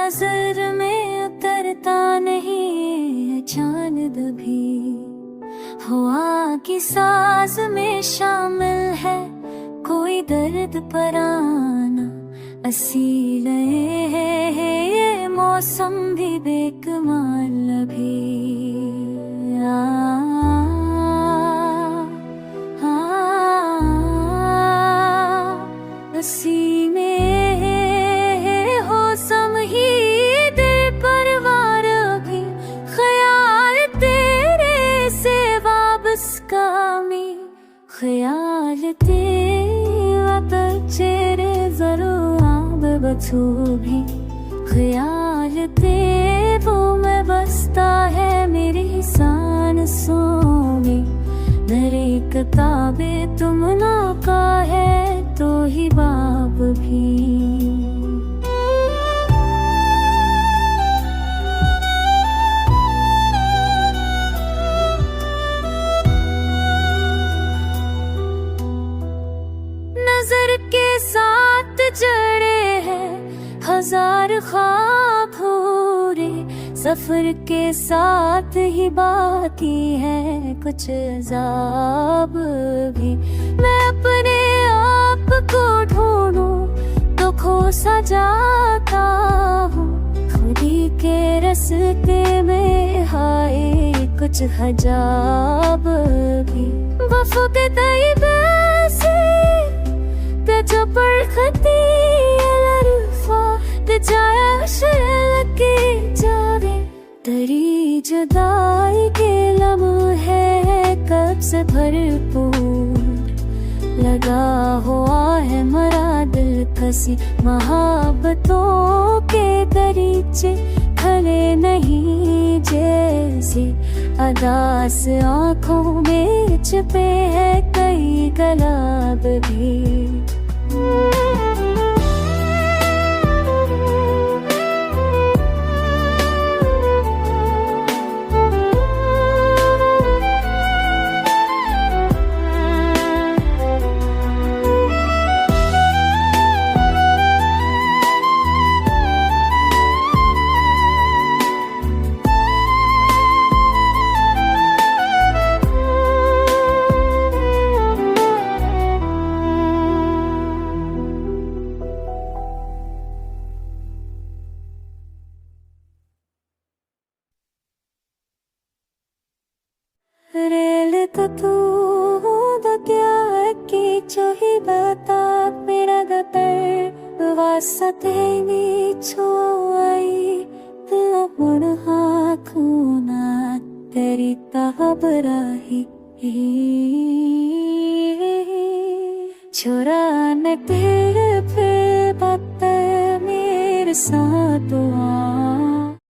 नजर में उतरता नहीं चांद भी, हवा की साज में शामिल है कोई दर्द पराना। असील है ये मौसम भी बेकमाल भी। असी में हो समही दे परवार भी, ख्याल तेरे से वाबस्का में, ख्याल तेरे चेहरे जरूर आब बचू भी, ख्याल ते वो में बसता है मेरी सांसों में। मेरी किताबें तुम ना का है तो ही बाप भी। नजर के साथ जड़े हैं हजार ख्वाब पूरे, सफर के साथ ही बाकी है कुछ अज़ाब भी। मैं अपने आप को ढूंढूं तो खो सा जाता हूँ, खुदी के रास्ते में हाय कुछ हजाब भी। वफ़ा के तैबे से ते जो बरखती अल्फा ते जाया शल के जावे, तेरी जुदाई के लम्हे कब से भरपूर। लगा हुआ है मरा दिल फंसी मोहब्बतों के दरीचे, खले नहीं जैसे अदास आँखों में छुपे है कई गुलाब भी। रेल तो तू क्या है कि जो ही बता मेरा गतर वास्ते नी छुआई दिल मुड़ हाखूना तेरी तबराही। छोरा ने तेरे पे बात मेरे साथ